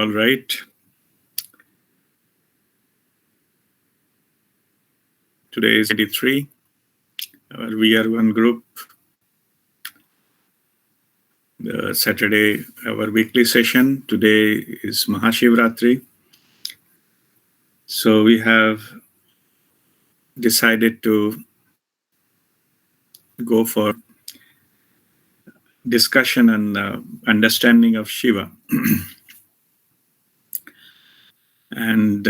All right. Today is 83. Our WeAreOne group. Saturday, our weekly session. Today is Maha Shivratri. So we have decided to go for discussion and understanding of Shiva. and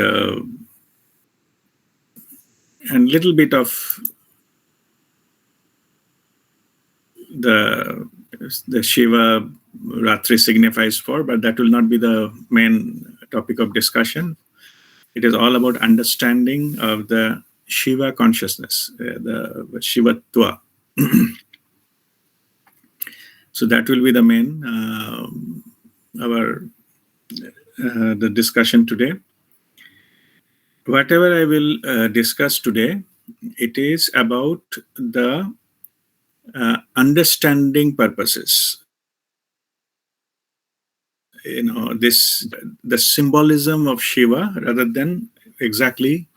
little bit of the Shiva Ratri signifies for, but that will not be the main topic of discussion. It is all about understanding of the Shiva consciousness, the Shivatva. So that will be the main the discussion today. Whatever I will discuss today, it is about the understanding purposes. The symbolism of Shiva rather than exactly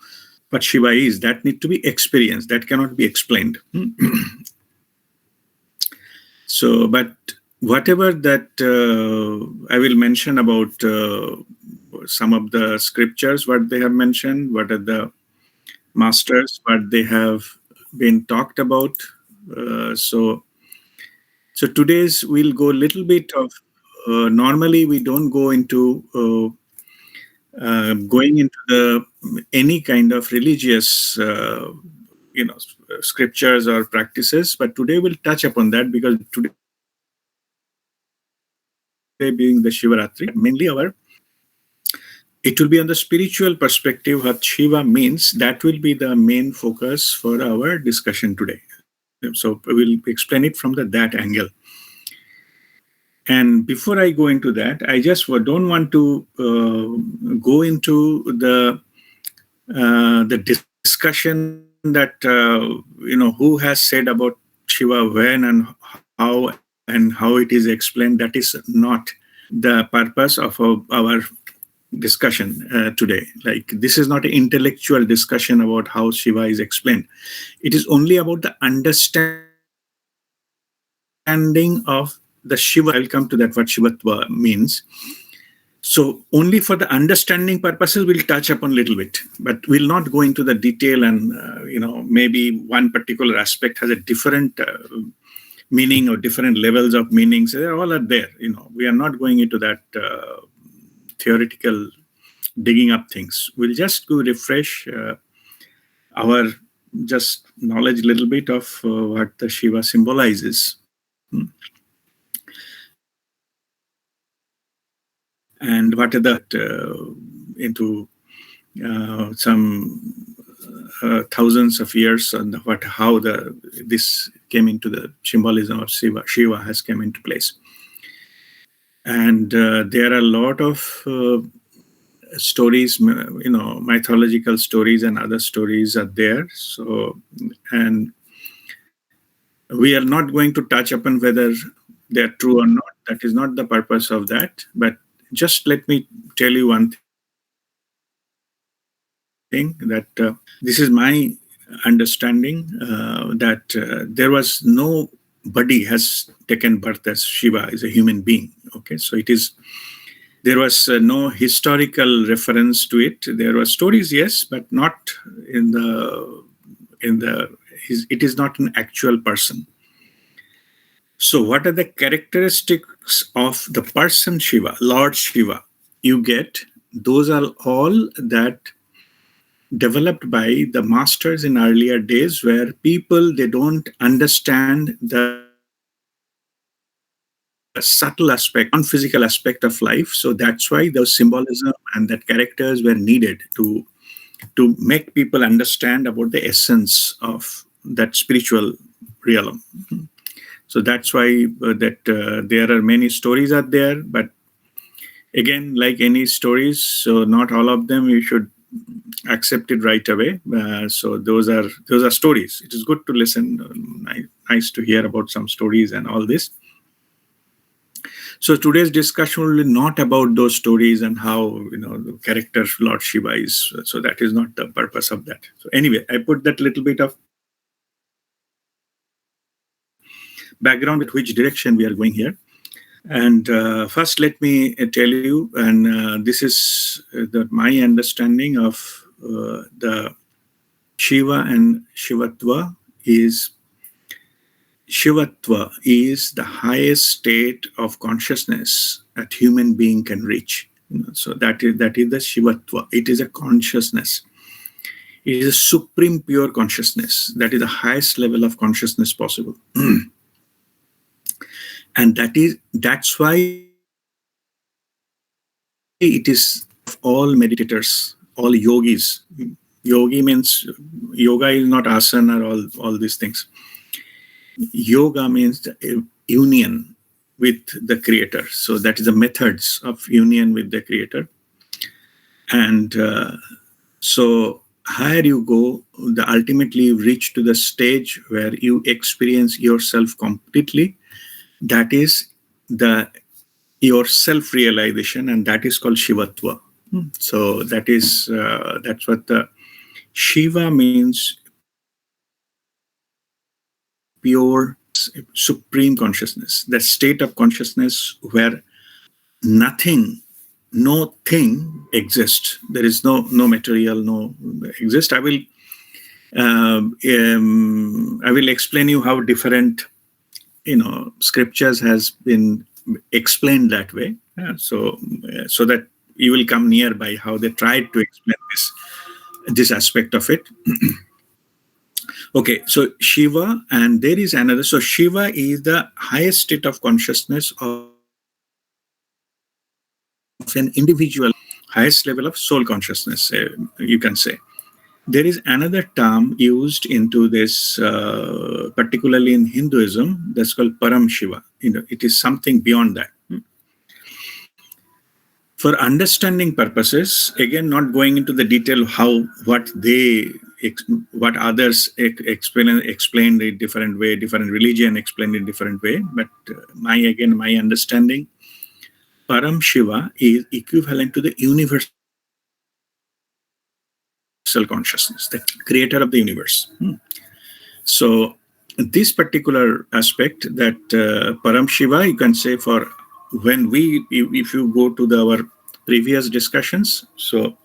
what Shiva is. That need to be experienced. That cannot be explained. So, but whatever that I will mention about some of the scriptures, what they have mentioned, what are the masters, what they have been talked about. So today's we'll go a little bit of. Normally, we don't go into going into any kind of religious, scriptures or practices. But today we'll touch upon that because today being the Shivaratri, mainly it will be on the spiritual perspective. What Shiva means, that will be the main focus for our discussion today. So we'll explain it from that angle. And before I go into that, I just don't want to go into the discussion that who has said about Shiva when and how it is explained. That is not the purpose of our discussion today. Like, this is not an intellectual discussion about how Shiva is explained. It is only about the understanding of the Shiva. I'll come to that, what Shivatva means. So only for the understanding purposes, we'll touch upon a little bit, but we'll not go into the detail and, maybe one particular aspect has a different meaning or different levels of meanings. They all are there. We are not going into that theoretical digging up things. We'll just go refresh our just knowledge a little bit of what the Shiva symbolizes. And what are that into some thousands of years, and how this came into the symbolism of Shiva has come into place. And there are a lot of stories, mythological stories and other stories are there. So, and we are not going to touch upon whether they're true or not. That is not the purpose of that. But just let me tell you one thing, that this is my understanding, that there was nobody has taken birth as Shiva, as a human being. Okay, so there was no historical reference to it. There were stories, yes, but not it is not an actual person. So what are the characteristics of the person Shiva, Lord Shiva? You get, those are all that developed by the masters in earlier days, where people, they don't understand the subtle aspect, non-physical aspect of life. So that's why those symbolism and that characters were needed to make people understand about the essence of that spiritual realm. So that's why there are many stories out there, but again, like any stories, so not all of them you should accept it right away. So those are stories. It is good to listen, nice to hear about some stories and all this. So today's discussion will be not about those stories and how the character Lord Shiva is. So that is not the purpose of that. So anyway, I put that little bit of background with which direction we are going here. And first, let me tell you, and this is my understanding of the Shiva and Shivatva is the highest state of consciousness that human being can reach. So that is the Shivatva. It is a consciousness. It is a supreme pure consciousness. That is the highest level of consciousness possible. And that's why it is of all meditators, all yogis. Yogi means yoga is not asana or all these things. Yoga means the union with the creator. So that is the methods of union with the creator. And so higher you go, the ultimately you reach to the stage where you experience yourself completely. That is your self-realization, and that is called Shivatva. So that's what the Shiva means, pure supreme consciousness, the state of consciousness where no thing exists. There is no material, no exist. I will explain you how different scriptures has been explained that way. So that you will come nearby how they tried to explain this aspect of it. Okay, so Shiva, and there is another. So Shiva is the highest state of consciousness of an individual, highest level of soul consciousness, you can say. There is another term used into this, particularly in Hinduism, that's called Param Shiva. It is something beyond that. For understanding purposes, again, not going into the detail of what others explained in different way, different religion explained in different way, but my understanding, Param Shiva is equivalent to the universal consciousness, the creator of the universe. So this particular aspect, that Param Shiva, you can say, for when if you go to our previous discussions, so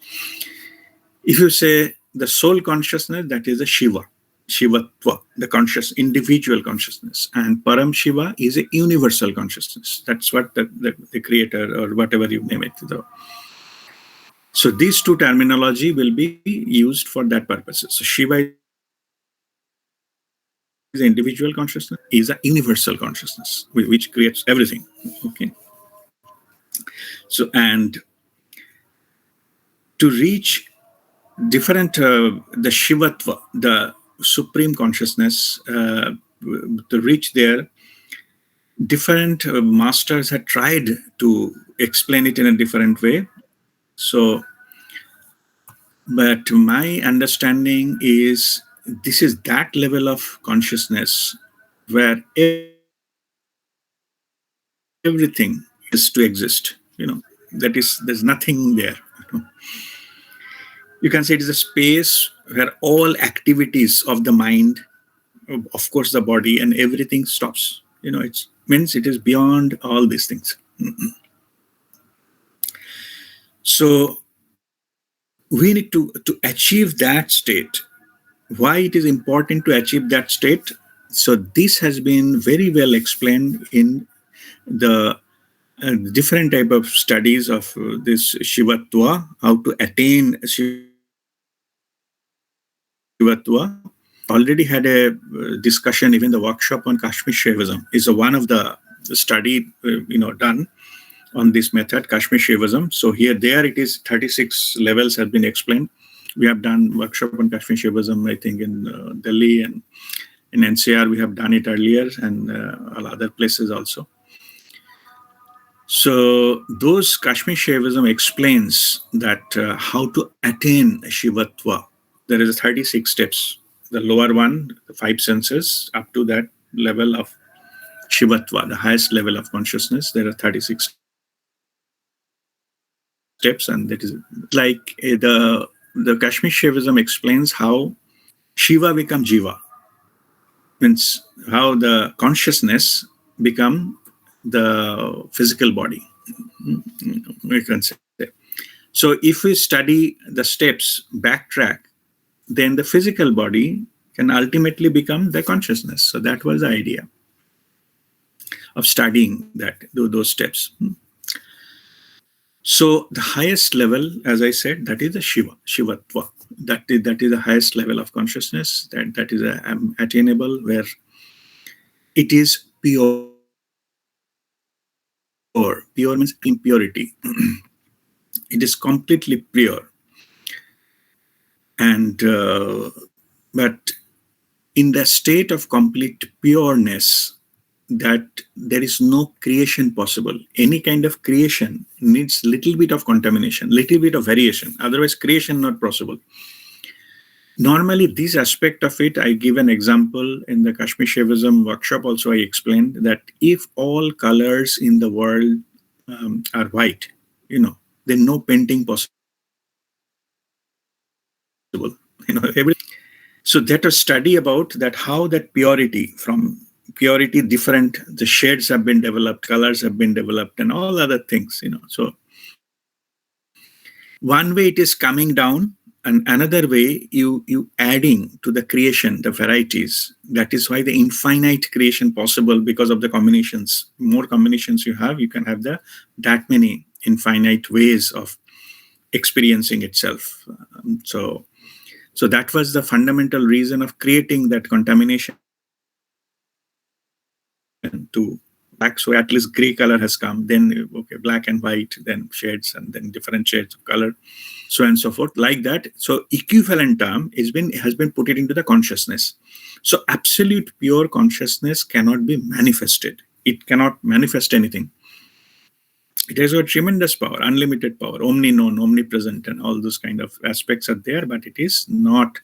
if you say the soul consciousness, that is a Shivatva, the individual consciousness, and Param Shiva is a universal consciousness. That's what the creator, or whatever you name it. So these two terminology will be used for that purpose. So Shiva is an individual consciousness, is a universal consciousness, which creates everything. Okay. So, and to reach different, the Shivatva, the supreme consciousness, to reach there, different masters had tried to explain it in a different way. So, but my understanding is this is that level of consciousness where everything is to exist. There's nothing there. You can say it is a space where all activities of the mind, of course the body, and everything stops. It means it is beyond all these things. So we need to achieve that state. Why it is important to achieve that state? So this has been very well explained in the different type of studies of this Shivatva, how to attain Shivatva. Already had a discussion, even the workshop on Kashmir Shaivism is one of the study done on this method, Kashmir Shaivism. So there it is 36 levels have been explained. We have done workshop on Kashmir Shaivism, I think, in Delhi, and in NCR we have done it earlier, and all other places also. So those Kashmir Shaivism explains that how to attain Shivatva. There is 36 steps. The lower one, the 5 senses, up to that level of Shivatva, the highest level of consciousness. There are 36 steps, and that is like the Kashmir Shivism explains how Shiva becomes Jiva, means how the consciousness become the physical body, we can say. So if we study the steps, backtrack, then the physical body can ultimately become the consciousness. So that was the idea of studying those steps. So the highest level, as I said, that is the Shivatva. That is the highest level of consciousness. That is attainable, where it is pure. Pure means impurity. It is completely pure, and but in the state of complete pureness, that there is no creation possible. Any kind of creation needs little bit of contamination, little bit of variation. Otherwise, creation not possible. Normally, this aspect of it, I give an example in the Kashmir Shivism workshop. Also, I explained that if all colors in the world are white, then no painting possible. Everything. So that a study about that, how that purity, from purity different, the shades have been developed, colors have been developed, and all other things. So one way it is coming down, and another way you adding to the creation, the varieties. That is why the infinite creation possible, because of the combinations. More combinations you have, you can have that many infinite ways of experiencing itself. So that was the fundamental reason of creating that contamination to black. So at least gray color has come, then okay, black and white, then shades, and then different shades of color, so on and so forth, like that. So equivalent term has been put it into the consciousness. So absolute pure consciousness cannot be manifested. It cannot manifest anything. It has got tremendous power, unlimited power, omni-known, omnipresent, and all those kind of aspects are there, but it is not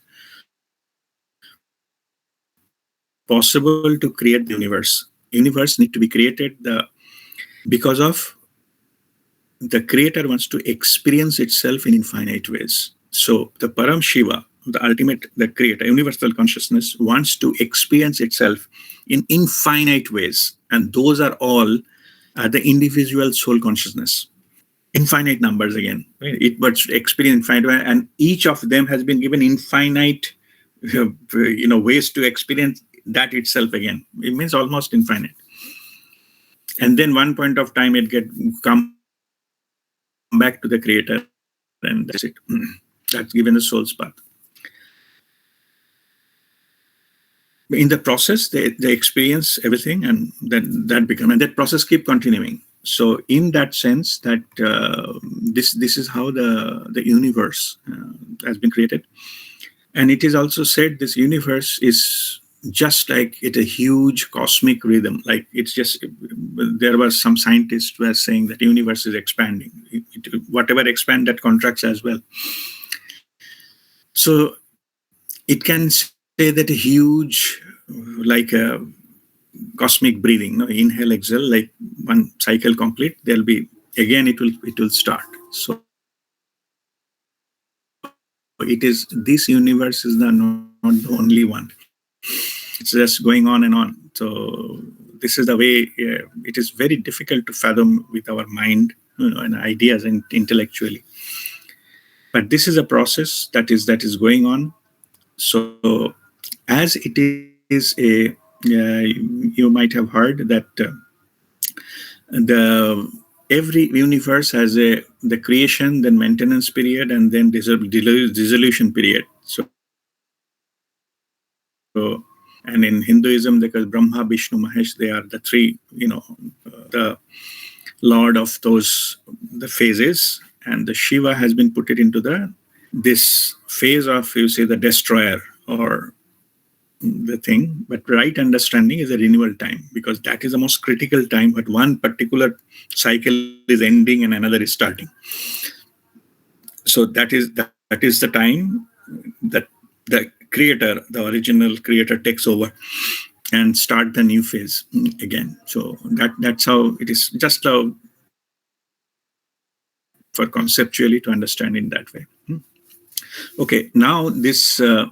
possible to create the universe. Universe need to be created because of the creator wants to experience itself in infinite ways. So the Param Shiva, the ultimate, the creator, universal consciousness, wants to experience itself in infinite ways. And those are all the individual soul consciousness. Infinite numbers again. Right? It but experience infinite, and each of them has been given infinite ways to experience that itself again. It means almost infinite. And then one point of time it come back to the creator, and that's it. That's given the soul's path. In the process, they experience everything, and then that process keep continuing. So in that sense, that this is how the universe has been created. And it is also said this universe is just like a huge cosmic rhythm. Like it's just, there were some scientists who were saying that the universe is expanding. Whatever expand, that contracts as well. So it can say that a huge, like a cosmic breathing, inhale, exhale, like one cycle complete, there'll be, again, it will start. So it is, this universe is not the only one. It's just going on and on. So this is the way. It is very difficult to fathom with our mind, and ideas and intellectually. But this is a process that is going on. So as it is you might have heard that every universe has the creation, then maintenance period, and then dissolution period. So and in Hinduism, because Brahma, Vishnu, Mahesh, they are the three, the lord of the phases, and the Shiva has been put it into this phase of, you say, the destroyer or the thing. But right understanding is a renewal time, because that is the most critical time. But one particular cycle is ending and another is starting. So that is the time that the creator, the original creator, takes over and start the new phase again. So that's how it is, just for conceptually to understand in that way. Okay, now this there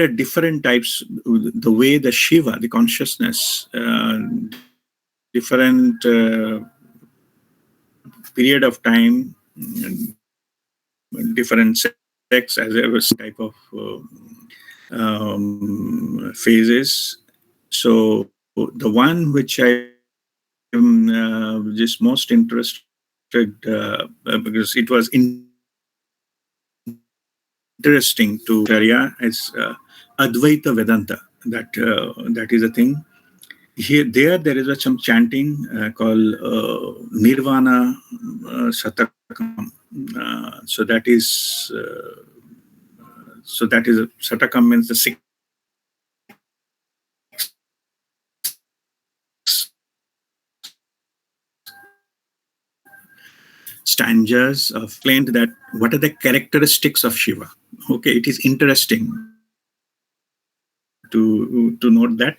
are different types. The way the Shiva, the consciousness, different period of time, different sex, as ever type of phases. So the one which I'm just most interested because it was interesting to Acharya is Advaita Vedanta. That is a thing. Here, there is some chanting called Nirvana Satakam. So that is Satakam means the six stanzas of explained that what are the characteristics of Shiva. Okay, it is interesting to note that.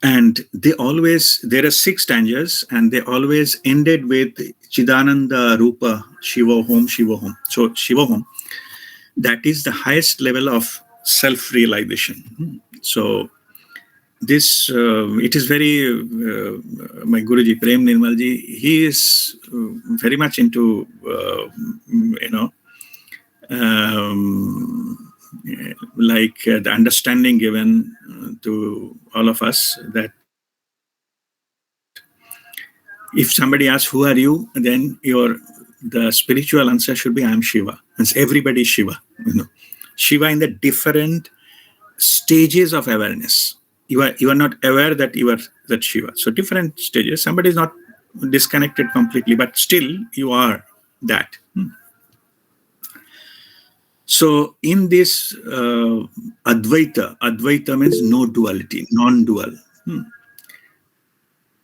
And there are six stanzas, and they always ended with Chidananda Rupa Shivoham Shivoham. So Shivoham, that is the highest level of self-realization. So this, it is very, my Guruji, Prem Nirmalji, he is very much into, the understanding given to all of us that if somebody asks, who are you? Then the spiritual answer should be, I am Shiva. Means everybody is Shiva. Shiva in the different stages of awareness. You are not aware that you are that Shiva. So different stages. Somebody is not disconnected completely, but still you are that. So in this Advaita means no duality, non-dual.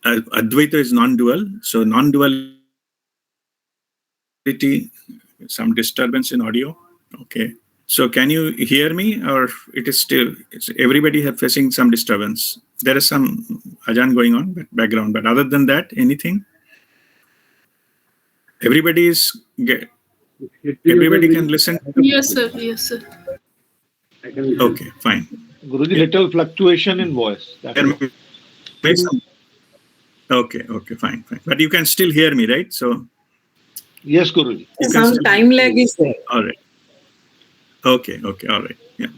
Advaita is non-dual. So non-duality, some disturbance in audio. Okay. So can you hear me, or it is still, everybody facing some disturbance? There is some ajan going on background, but other than that, anything? Everybody can listen? Yes, sir. Yes, sir. Okay, fine. Guruji, little fluctuation in voice. Okay, fine. But you can still hear me, right? So yes, Guruji. Some time lag is there. All right. Okay, all right. Yeah.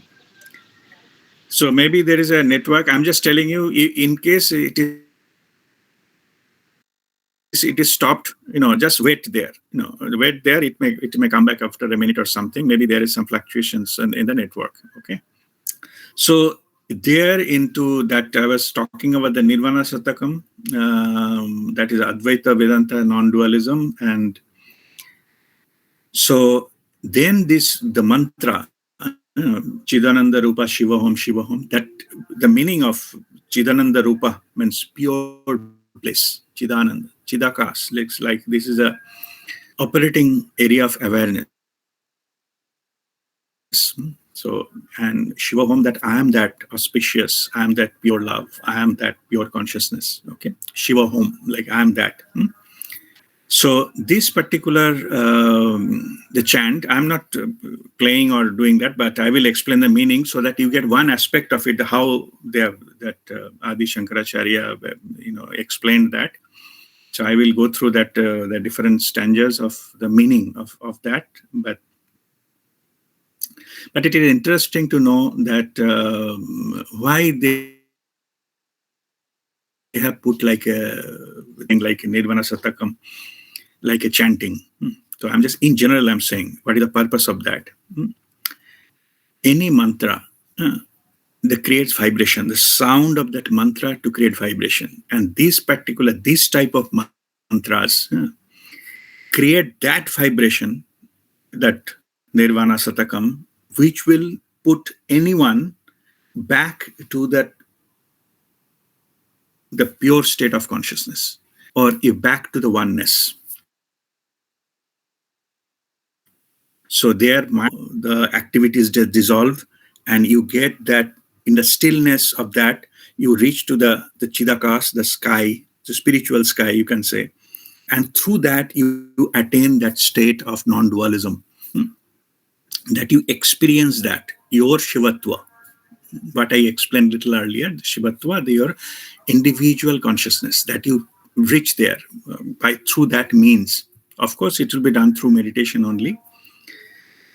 So maybe there is a network. I'm just telling you, in case it is stopped, just wait there. Wait there. It may come back after a minute or something. Maybe there is some fluctuations in the network. Okay. So there into that, I was talking about the Nirvana Satakam, that is Advaita Vedanta non-dualism. And so then the mantra, Chidananda Rupa Shivoham Shivoham, that the meaning of Chidananda Rupa means pure bliss, Chidananda, Chidakas, looks like this is a operating area of awareness. So, and Shivoham, that I am that auspicious, I am that pure love, I am that pure consciousness. Okay, Shivoham, like I am that. So this particular, the chant, I'm not playing or doing that, but I will explain the meaning so that you get one aspect of it, how Adi Shankaracharya, explained that. So I will go through that, the different stanzas of the meaning of that. But it is interesting to know that why they have put like a Nirvana Satakam, like a chanting. So I'm just, in general, I'm saying, what is the purpose of that? Any mantra that creates vibration, the sound of that mantra to create vibration. And this type of mantras create that vibration, that Nirvana Satakam, which will put anyone back to the pure state of consciousness, or back to the oneness. So there, the activities just dissolve, and you get that in the stillness of that, you reach to the chidakas, the sky, the spiritual sky, you can say. And through that, you attain that state of non-dualism, that you experience that, your Shivatva. What I explained a little earlier, the Shivatva, your individual consciousness, that you reach there by through that means. Of course, it will be done through meditation only.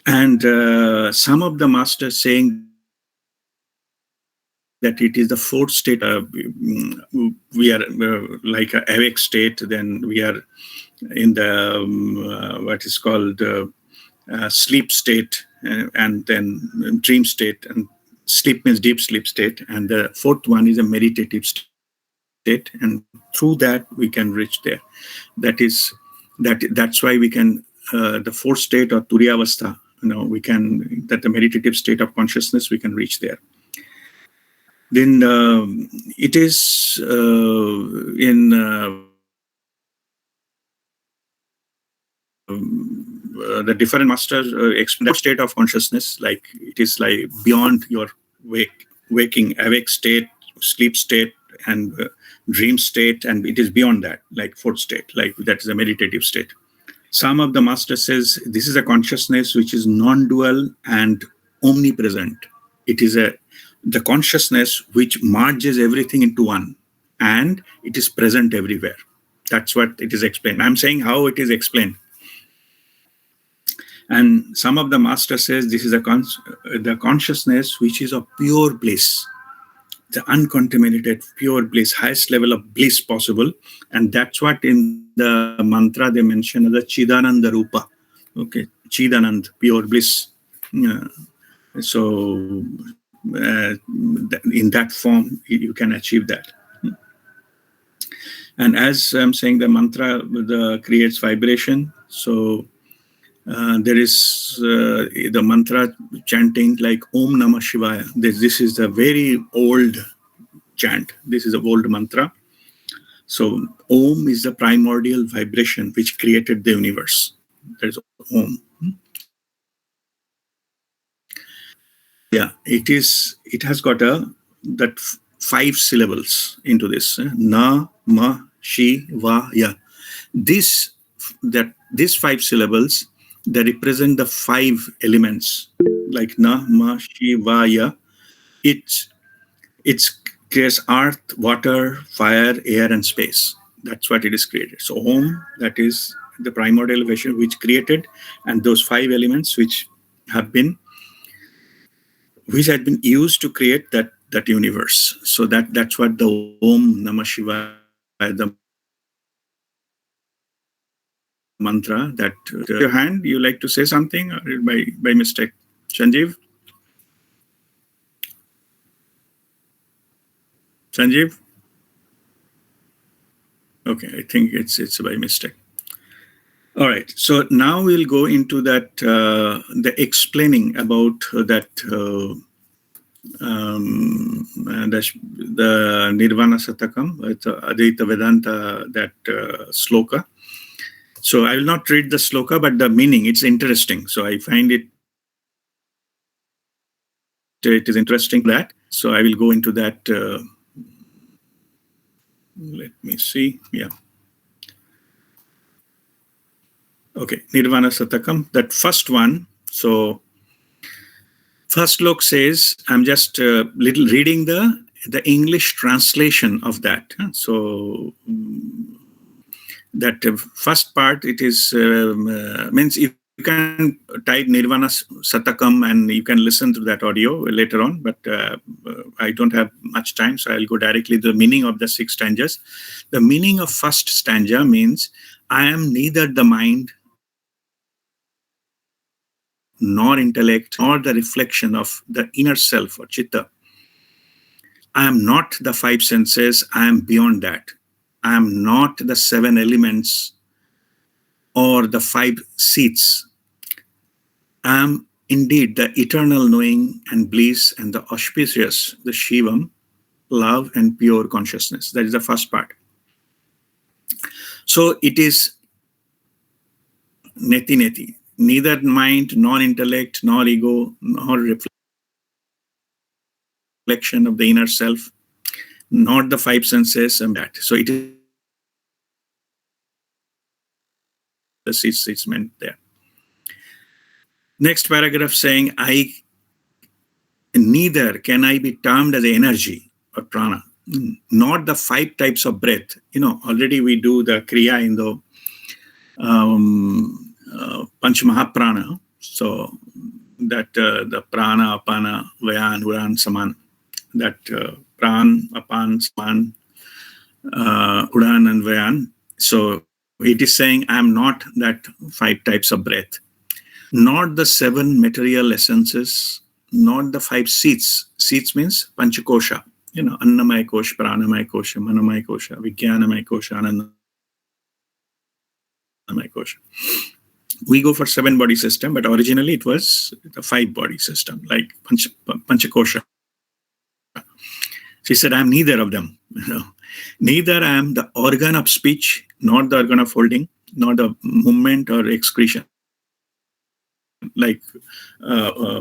And some of the masters saying that it is the fourth state. We are like a awake state, then we are in the what is called sleep state, and then dream state, and sleep means deep sleep state, and the fourth one is a meditative state, and through that we can reach there. That's why we can the fourth state or Turiya we can, that the meditative state of consciousness, we can reach there. Then it is in the different masters explain that state of consciousness, like it is like beyond your waking, awake state, sleep state, and dream state, and it is beyond that, like fourth state, like that is a meditative state. Some of the masters says this is a consciousness which is non-dual and omnipresent. It is the consciousness which merges everything into one, and it is present everywhere. That's what it is explained. I'm saying how it is explained. And some of the master says this is the consciousness which is of pure bliss, the uncontaminated pure bliss, highest level of bliss possible. And that's what in the mantra they mention as the Chidananda Rupa. Okay, Chidanand, pure bliss. So in that form, you can achieve that. And as I'm saying, the mantra creates vibration. So there is the mantra chanting like Om Namah Shivaya. This is a very old chant. This is an old mantra. So Om is the primordial vibration which created the universe. There's Om. Yeah, it has got that 5 syllables into this. Na, ma, shi, va, ya. These 5 syllables, they represent the 5 elements, like na, ma, shi, va, ya. It creates earth, water, fire, air, and space. That's what it is created. So Om, that is the primordial vibration which created, and those 5 elements which had been used to create that universe. So that's what the Om Namah Shivaya, the mantra. That your hand, you like to say something, or by mistake, Sanjeev? Sanjeev? Okay, I think it's by mistake. All right. So now we'll go into that the explaining about that the Nirvana Satakam, Advaita Vedanta, that sloka. So I will not read the sloka, but the meaning, it's interesting. So I find it is interesting that. So I will go into that. Let me see. Yeah. Okay. Nirvana Satakam, that first one. So first slok says, I'm just little reading the English translation of that. So that first part, it is means you can type Nirvana Satakam and you can listen to that audio later on, but I don't have much time, so I'll go directly to the meaning of the 6 stanzas. The meaning of first stanza means, I am neither the mind nor intellect, nor the reflection of the inner self or chitta. I am not the 5 senses, I am beyond that. I am not the 7 elements or the 5 seats. I am indeed the eternal knowing and bliss and the auspicious, the Shivam, love and pure consciousness. That is the first part. So it is neti, neither mind, nor intellect, nor ego, nor reflection reflection of the inner self, not the five senses and that. So it is it's meant there. Next paragraph saying, neither can I be termed as energy or prana, not the five types of breath. Already we do the Kriya in the Panch Mahaprana. So that the prana, apana, vayan, udan, saman, that pran, apan, saman, udan and vayan. So it is saying I am not that five types of breath, not the seven material essences, not the five seats. Seats means panchakosha, annamaya kosha, pranamaya kosha, manamaya kosha, vijnanamaya kosha, anandamaya kosha. We go for 7-body system, but originally it was the 5-body system, like panchakosha. She said, I am neither of them. Neither I am the organ of speech, not the organ of holding, not the movement or excretion. Like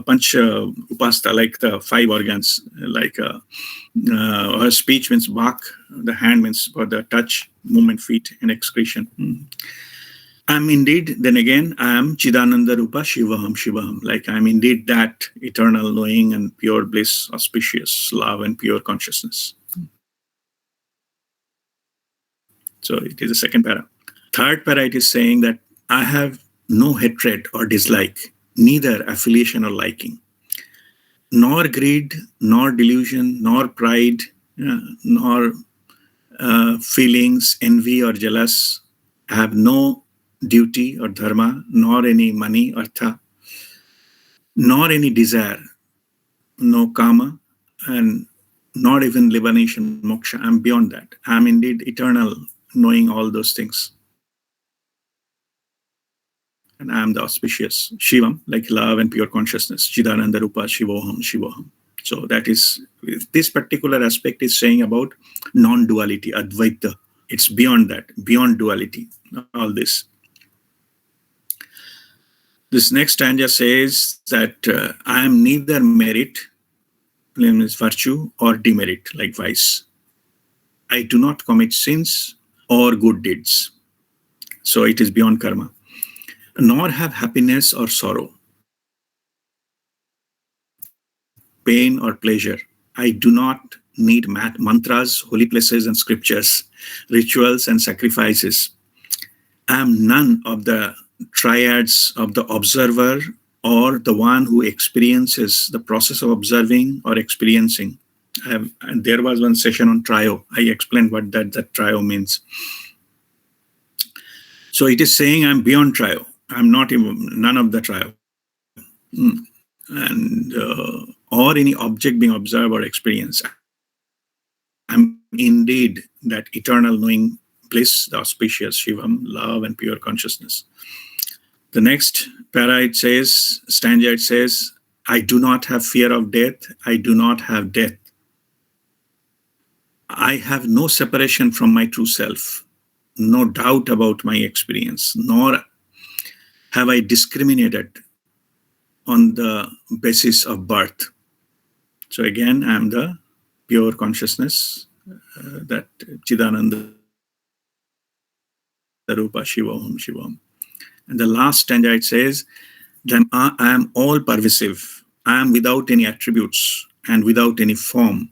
pancha upasta, like the 5 organs, like speech means vak, the hand means for the touch, movement, feet, and excretion. I'm indeed, then again, I am Chidananda Rupa Shivoham, Shivoham. Like I'm indeed that eternal knowing and pure bliss, auspicious love and pure consciousness. So it is the second para. Third para, it is saying that I have no hatred or dislike, neither affiliation or liking, nor greed, nor delusion, nor pride, nor feelings, envy or jealous. I have no duty or dharma, nor any money, artha, nor any desire, no kama, and not even liberation, moksha. I'm beyond that. I'm indeed eternal, knowing all those things. And I am the auspicious Shivam, like love and pure consciousness. Chidananda Rupa Shivoham, Shivoham. So that is, this particular aspect is saying about non-duality, Advaita. It's beyond that, beyond duality, all this. This next stanza says that I am neither merit, means virtue, or demerit, like vice. I do not commit sins or good deeds. So it is beyond karma. Nor have happiness or sorrow, pain or pleasure. I do not need mantras, holy places and scriptures, rituals and sacrifices. I am none of the triads of the observer or the one who experiences the process of observing or experiencing. And there was one session on trio. I explained what that trio means. So it is saying I'm beyond trio. I'm not even none of the trio. And or any object being observed or experienced. I'm indeed that eternal knowing bliss, the auspicious Shivam, love and pure consciousness. The next para, it says, stanza, it says, I do not have fear of death. I do not have death. I have no separation from my true self, no doubt about my experience, nor have I discriminated on the basis of birth. So again, I'm the pure consciousness, that Chidananda Rupa Shivoham, Shivoham. And the last stanza, it says, that I am all pervasive. I am without any attributes and without any form.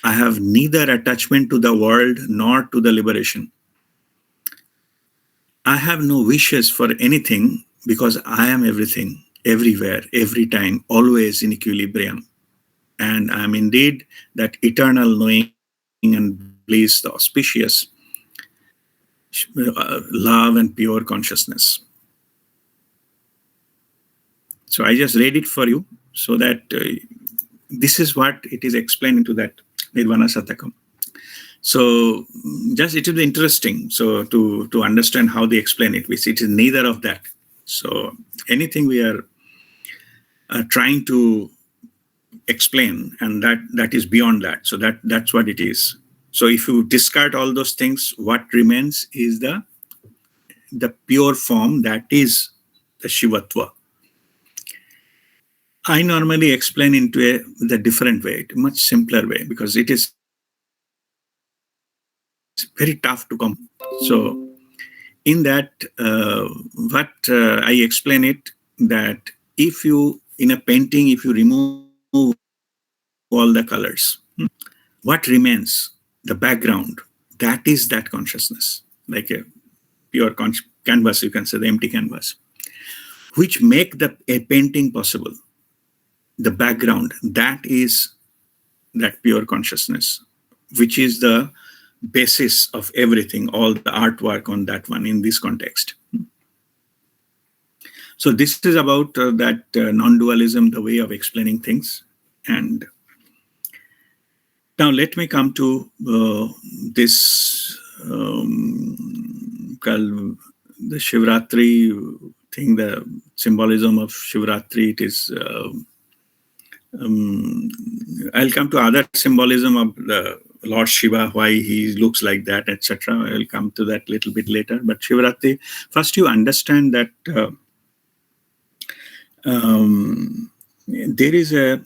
I have neither attachment to the world nor to the liberation. I have no wishes for anything because I am everything, everywhere, every time, always in equilibrium. And I am indeed that eternal knowing and bliss, the auspicious love and pure consciousness. So I just read it for you so that this is what it is explained into that Nirvana Satakam. So just it will be interesting so to understand how they explain it, which it is neither of that. So anything we are trying to explain, and that is beyond that. So that's what it is. So if you discard all those things, what remains is the pure form, that is the Shivatva. I normally explain into the different way, much simpler way, because it is very tough to come. So in that, what I explain it, that if you, in a painting, if you remove all the colors, what remains? The background. That is that consciousness, like a pure canvas, you can say, the empty canvas, which make a painting possible. The background, that is that pure consciousness, which is the basis of everything, all the artwork on that one in this context. So this is about that non-dualism, the way of explaining things. And now let me come to this called the Shivratri thing, the symbolism of Shivratri. It is, I'll come to other symbolism of the Lord Shiva, why he looks like that, etc. I'll come to that a little bit later. But Shivratri, first you understand that there is a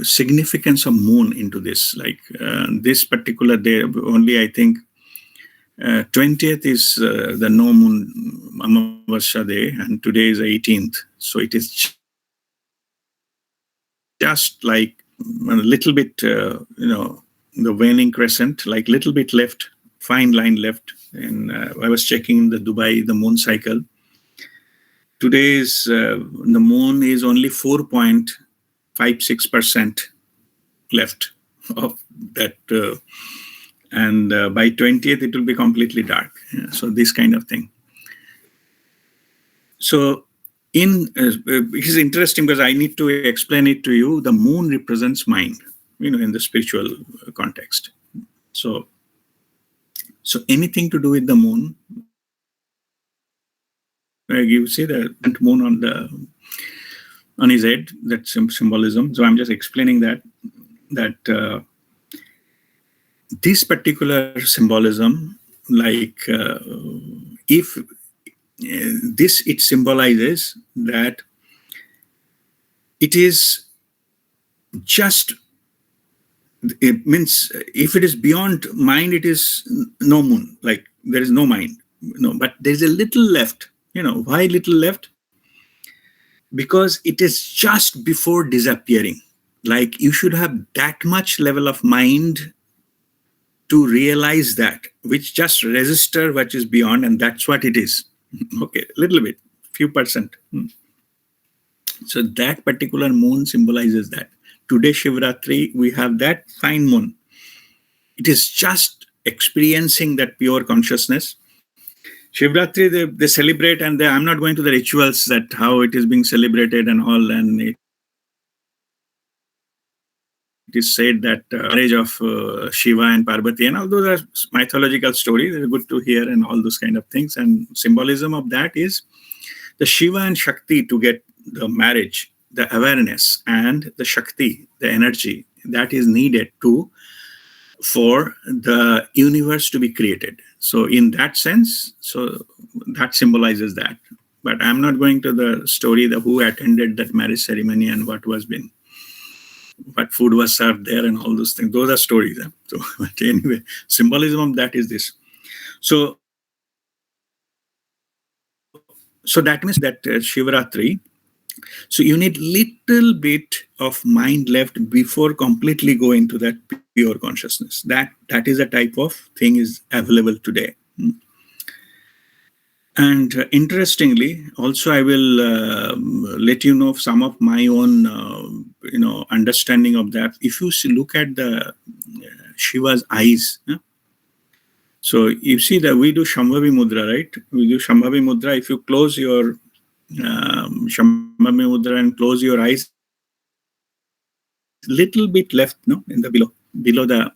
significance of moon into this. Like this particular day, only I think 20th is the no moon Amavasya day, and today is the 18th. So it is just like a little bit, the waning crescent, like little bit left, fine line left. And I was checking the Dubai, the moon cycle. Today's the moon is only 4.56% left of that, and by 20th it will be completely dark. Yeah, so this kind of thing. So it is interesting because I need to explain it to you. The moon represents mind, in the spiritual context. So anything to do with the moon, you see the moon on his head, that symbolism. So I'm just explaining that this particular symbolism, like if it symbolizes that it is just, it means if it is beyond mind, it is no moon, like there is no mind, but there's a little left. Why little left? Because it is just before disappearing. Like you should have that much level of mind to realize that, which just register what is beyond, and that's what it is. Okay, a little bit, few percent. So that particular moon symbolizes that. Today, Shivratri, we have that fine moon. It is just experiencing that pure consciousness. Shivratri, they celebrate, and I'm not going to the rituals, that how it is being celebrated and all, and it is said that marriage of Shiva and Parvati and all those are mythological stories. They're good to hear and all those kind of things. And symbolism of that is the Shiva and Shakti to get the marriage, the awareness and the Shakti, the energy that is needed for the universe to be created. So in that sense, so that symbolizes that. But I'm not going to the story, who attended that marriage ceremony and what food was served there and all those things. Those are stories. So but anyway, symbolism of that is this. So that means that Shivratri, so you need little bit of mind left before completely go into that pure consciousness. That is a type of thing is available today. And interestingly, also I will let you know some of my own, understanding of that. If you look at the Shiva's eyes, so you see that we do Shambhavi Mudra, right? We do Shambhavi Mudra. If you close your Shambhavi Mudra and close your eyes, little bit left, in the below the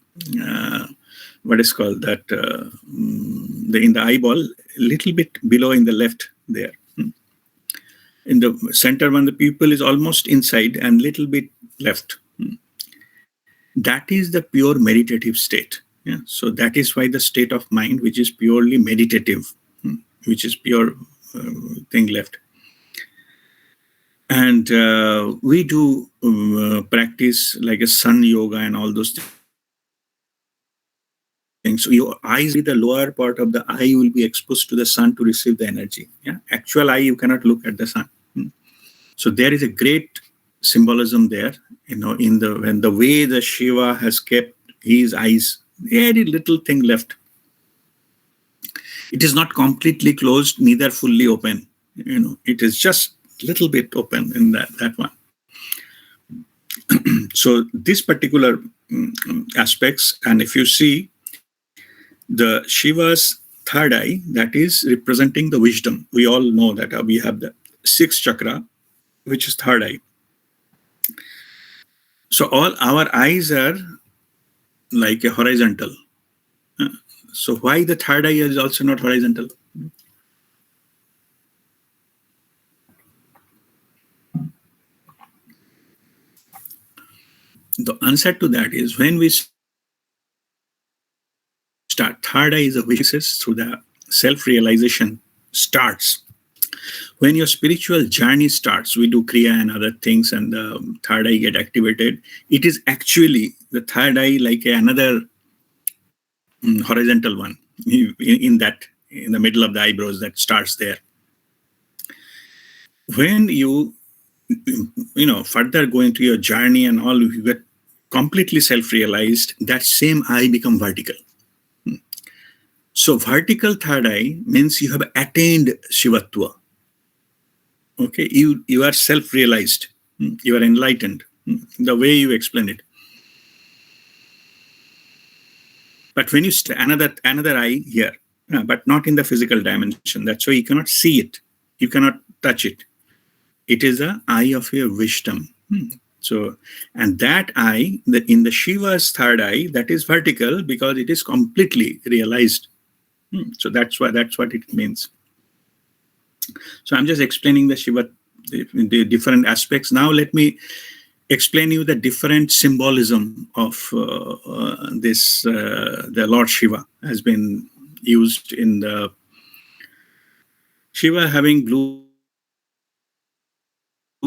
what is called that in the eyeball, little bit below in the left there. In the center one, the pupil is almost inside and little bit left. That is the pure meditative state. Yeah? So that is why the state of mind, which is purely meditative, which is pure thing left. And we do practice like a sun yoga and all those things. So your eyes, the lower part of the eye will be exposed to the sun to receive the energy. Yeah, actual eye you cannot look at the sun. So there is a great symbolism there. In the way the Shiva has kept his eyes, very little thing left. It is not completely closed, neither fully open. It is just little bit open in that one. So this particular aspects, and if you see the Shiva's third eye, that is representing the wisdom. We all know that we have the sixth chakra, which is third eye. So all our eyes are like a horizontal. So why the third eye is also not horizontal? The answer to that is when we start, third eye is a wishes through the self-realization starts. When your spiritual journey starts, we do Kriya and other things, and the third eye get activated. It is actually the third eye like another horizontal one in the middle of the eyebrows that starts there. When you further go into your journey and all, you get completely self-realized, that same eye become vertical. So vertical third eye means you have attained Shivatva. Okay, you are self-realized, you are enlightened, the way you explain it. But when you another eye here, but not in the physical dimension, that's why you cannot see it, you cannot touch it. It is an eye of your wisdom. So, and that eye, in the Shiva's third eye, that is vertical because it is completely realized. So that's what it means. So I'm just explaining the Shiva, the different aspects. Now let me explain you the different symbolism of this. The Lord Shiva has been used in the Shiva having blue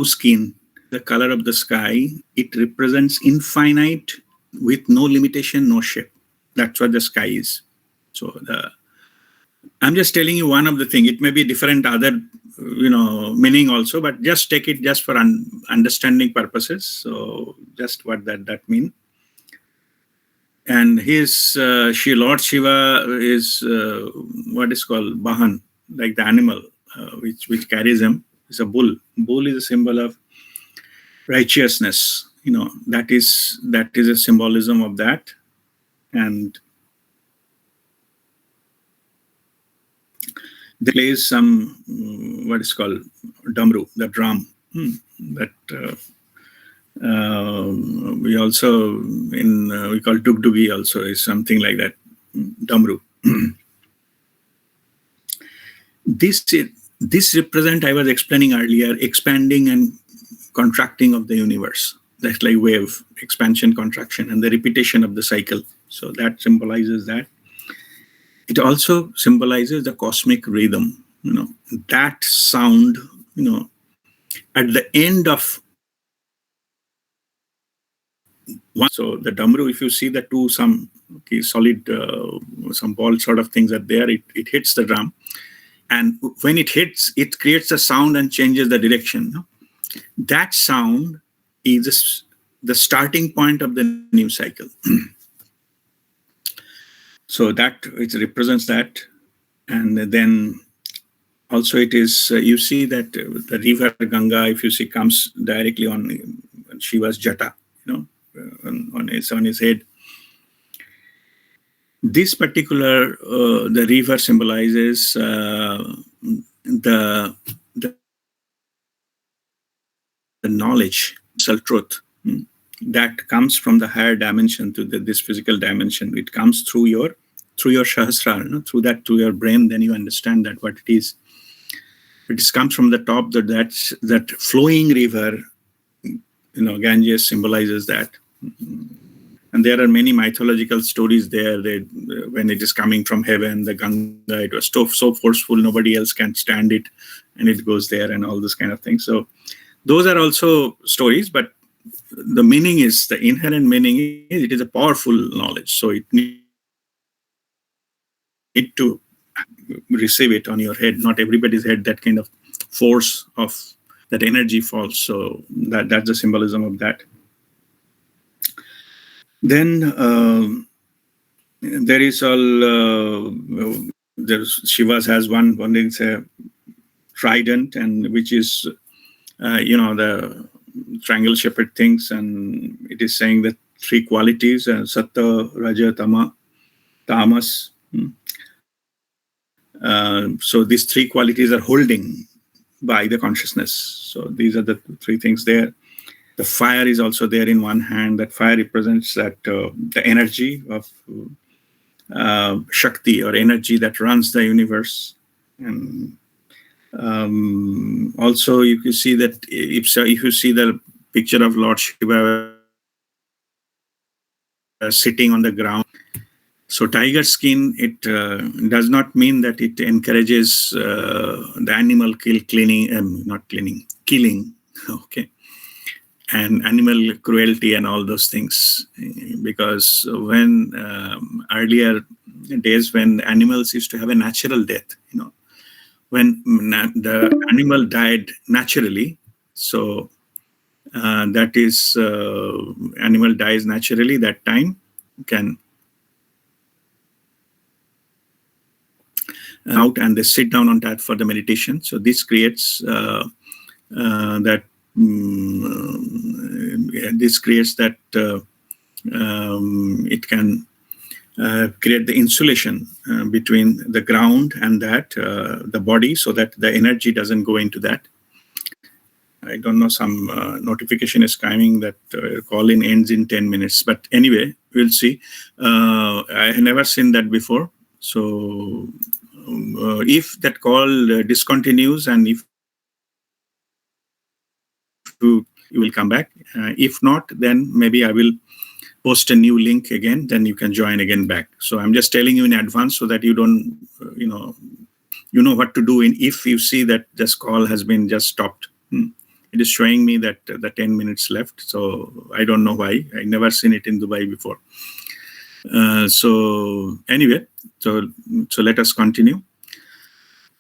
skin, the color of the sky. It represents infinite with no limitation, no shape. That's what the sky is. So I'm just telling you one of the thing. It may be different other, meaning also, but just take it just for understanding purposes. So just what that mean. And his Lord Shiva is what is called Bahan, like the animal which carries him. It's a bull. Bull is a symbol of righteousness. That is a symbolism of that. And they plays some what is called damru, the drum. That we also we call dugdugi also is something like that. Damru. This represent, I was explaining earlier, expanding and contracting of the universe. That's like wave, expansion, contraction, and the repetition of the cycle. So that symbolizes that. It also symbolizes the cosmic rhythm. That sound. At the end of one. So the damru, if you see the two solid some ball sort of things are there, it hits the drum. And when it hits, it creates a sound and changes the direction. That sound is the starting point of the new cycle. So that it represents that. And then also it is, you see that the river Ganga, if you see, comes directly on Shiva's jata, on his head. This particular, the river symbolizes the knowledge, self-truth, that comes from the higher dimension to this physical dimension. It comes through your Sahasrara, through your brain. Then you understand that what it is. It comes from the top. That flowing river, Ganges symbolizes that. And there are many mythological stories there. When it is coming from heaven, the Ganga, it was so forceful, nobody else can stand it, and it goes there, and all this kind of thing. So Those are also stories, but the meaning is, the inherent meaning is, it is a powerful knowledge. So it need to receive it on your head. Not everybody's head that kind of force of that energy falls. So that's the symbolism of that. Then there is all there's Shiva's has one is a trident, and which is the triangle shaped things, and it is saying that three qualities: satta, raja, tamas. So these three qualities are holding by the consciousness. So these are the three things there. The fire is also there in one hand. That fire represents that the energy of Shakti, or energy that runs the universe. And also you can see that if you see the picture of Lord Shiva sitting on the ground. So tiger skin, it does not mean that it encourages the animal killing, okay, and animal cruelty and all those things. Because when earlier days, when animals used to have a natural death, when the animal died naturally, so that is animal dies naturally, that time can out, and they sit down on that for the meditation. So this creates that it can create the insulation between the ground and that the body, so that the energy doesn't go into that. I don't know, some notification is coming that call-in ends in 10 minutes. But anyway, we'll see. I have never seen that before. So if that call discontinues, and if you will come back. If not, then maybe I will post a new link again. Then you can join again back. So I'm just telling you in advance so that you don't, you know what to do if you see that this call has been just stopped. It is showing me that the 10 minutes left. So I don't know why. I never seen it in Dubai before. So anyway, so let us continue.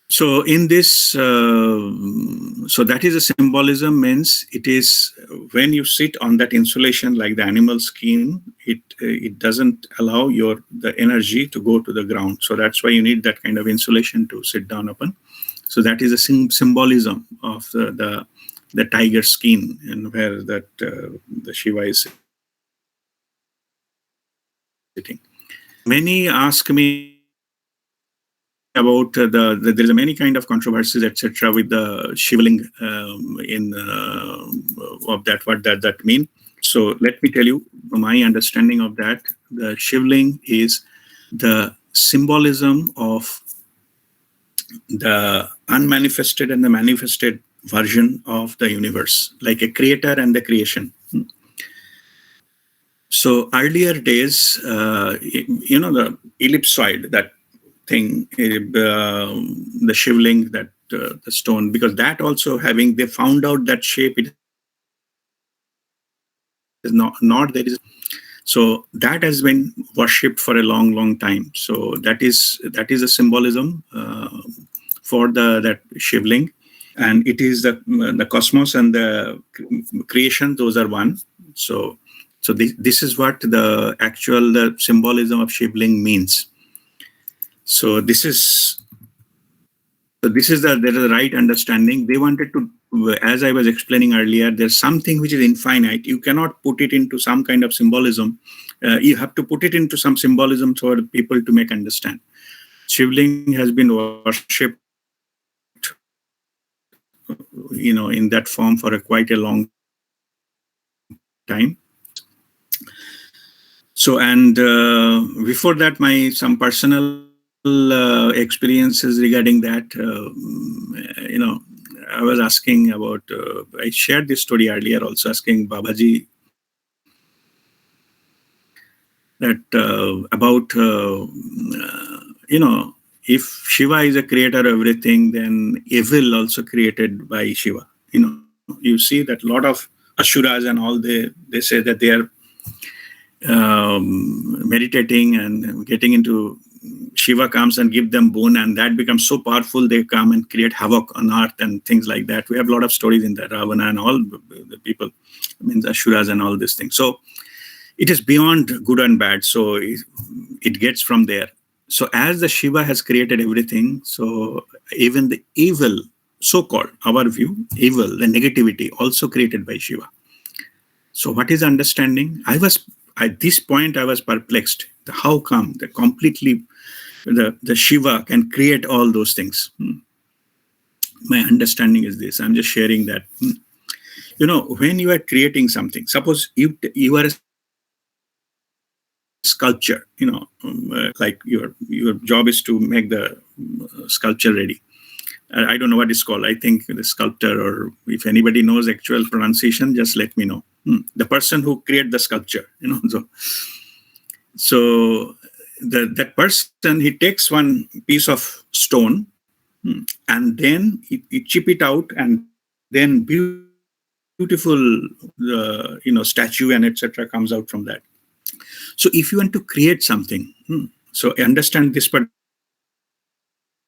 So in this, so that is a symbolism, means it is when you sit on that insulation like the animal skin, it doesn't allow the energy to go to the ground. So that's why you need that kind of insulation to sit down upon. So that is a symbolism of the tiger skin, and where that the Shiva is sitting. Many ask me about there is many kind of controversies, etc., with the Shivling of that, what that mean. So let me tell you my understanding of that. The Shivling is the symbolism of the unmanifested and the manifested version of the universe, like a creator and the creation. So earlier days, the ellipsoid, that thing, the Shivling, that the stone, because that also they found out that shape, it is not there is. So that has been worshipped for a long time. So that is a symbolism for that Shivling, and it is the cosmos and the creation. Those are one. So this is what the symbolism of Shivling means. So there is the right understanding. They wanted to, as I was explaining earlier, there's something which is infinite. You cannot put it into some kind of symbolism. You have to put it into some symbolism for people to make understand. Shivling has been worshipped, in that form for quite a long time. So, and before that, some personal experiences regarding that. I was asking about. I shared this story earlier, also asking Babaji that about if Shiva is a creator of everything, then evil also created by Shiva. you see that a lot of asuras and all, they say that they are meditating and getting into, Shiva comes and give them boon, and that becomes so powerful they come and create havoc on earth and things like that. We have a lot of stories in that, Ravana and all the people, I mean the asuras and all these things. So it is beyond good and bad, so it gets from there. So as the Shiva has created everything, so even the evil, so-called, our view, evil, the negativity, also created by Shiva. So what is understanding? At this point, I was perplexed. How come the Shiva can create all those things? My understanding is this. I'm just sharing that. When you are creating something, suppose you are a sculpture, like your job is to make the sculpture ready. I don't know what it's called. I think the sculptor, or if anybody knows actual pronunciation, just let me know. The person who created the sculpture, so that person, he takes one piece of stone, and then he chip it out, and then beautiful, statue and etc. comes out from that. So if you want to create something, so understand this part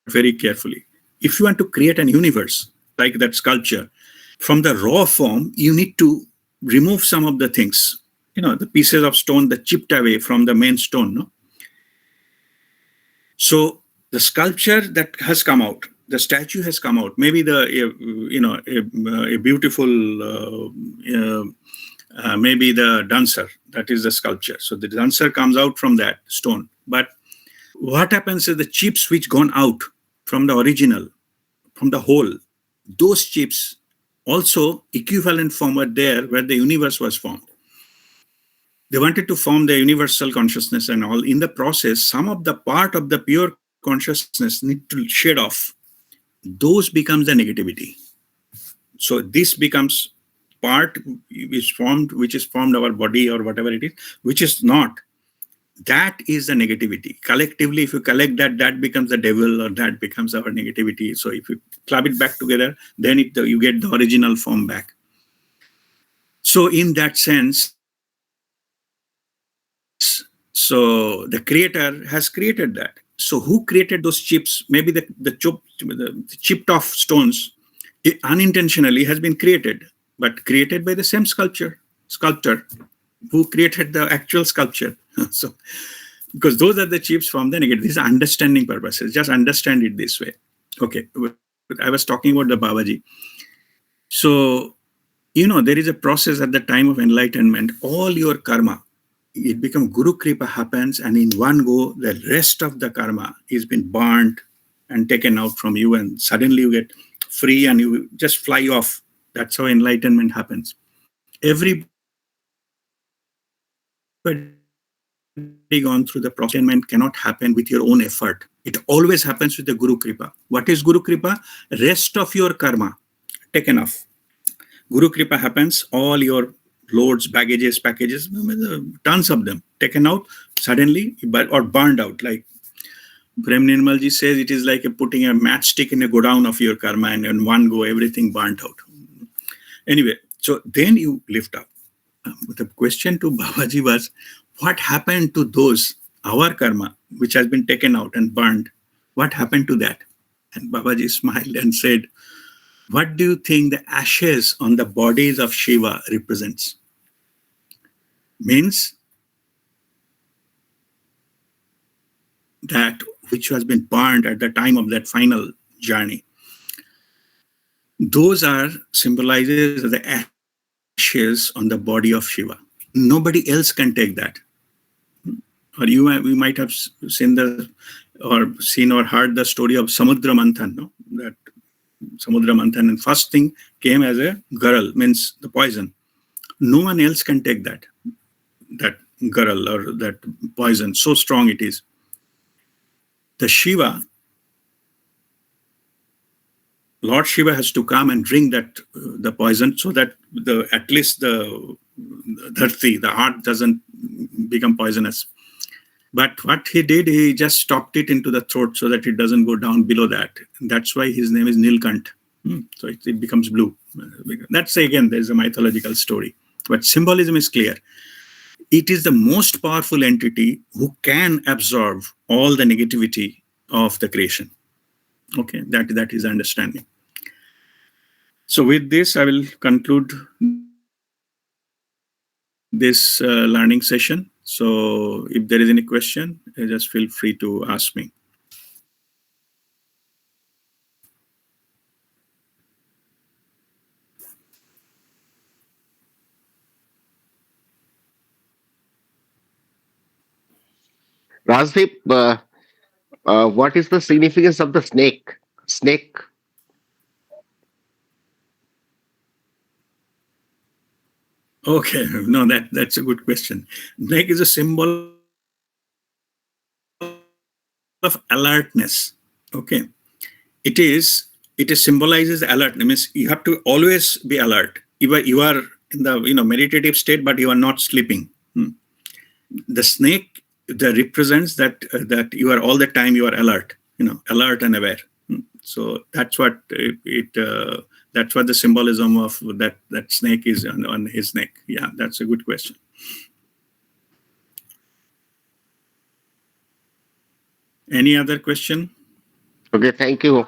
very carefully. If you want to create an universe like that sculpture, from the raw form, you need to remove some of the things, the pieces of stone that chipped away from the main stone. No? So the sculpture that has come out, the statue has come out, maybe a beautiful, maybe the dancer, that is the sculpture. So the dancer comes out from that stone. But what happens is the chips which gone out from the original, from the whole, those chips also equivalent form were there where the universe was formed. They wanted to form the universal consciousness and all. In the process, some of the part of the pure consciousness need to shed off. Those becomes the negativity. So this becomes part which is formed our body or whatever it is, which is not. That is the negativity. Collectively, if you collect that becomes the devil, or that becomes our negativity. So if you club it back together, then you get the original form back. So in that sense, so the creator has created that. So who created those chips? Maybe the chipped off stones, unintentionally has been created, but created by the same sculptor who created the actual sculpture. So, because those are the chips from the negative. These are understanding purposes. Just understand it this way. Okay, I was talking about the Babaji. So, there is a process at the time of enlightenment. All your karma, it becomes Guru Kripa happens, and in one go, the rest of the karma is been burnt and taken out from you, and suddenly you get free and you just fly off. That's how enlightenment happens. Everybody gone through the process. Enlightenment cannot happen with your own effort. It always happens with the Guru Kripa. What is Guru Kripa? Rest of your karma taken off. Guru Kripa happens, all your loads, baggages, packages, tons of them taken out suddenly or burned out. Like Prem Nirmalji says, it is like putting a matchstick in a godown of your karma, and in one go, everything burnt out. Anyway, so then you lift up. The question to Babaji was, what happened to those, our karma, which has been taken out and burned? What happened to that? And Babaji smiled and said, what do you think the ashes on the bodies of Shiva represents? Means that which has been burned at the time of that final journey. Those are symbolizes the ashes on the body of Shiva. Nobody else can take that. Or we might have seen or heard the story of Samudra Manthan, no? That Samudra Manthan, and first thing came as a girl, means the poison. No one else can take that girl or that poison, so strong it is. The Shiva, Lord Shiva has to come and drink the poison, so that at least the dharti, the heart, doesn't become poisonous. But what he did, he just stopped it into the throat so that it doesn't go down below that. And that's why his name is Nilkant. So it becomes blue. That's again, there's a mythological story. But symbolism is clear. It is the most powerful entity who can absorb all the negativity of the creation. Okay, that is understanding. So with this, I will conclude this learning session. So if there is any question, just feel free to ask me. Rajdeep, what is the significance of the snake? Snake. Okay, no, that's a good question. Snake is a symbol of alertness. Okay, it it symbolizes alert. Means you have to always be alert. You are in the meditative state, but you are not sleeping. The snake represents that you are all the time you are alert. Alert and aware. So that's what that's what the symbolism of that snake is on his neck. Yeah, that's a good question. Any other question? Okay, thank you.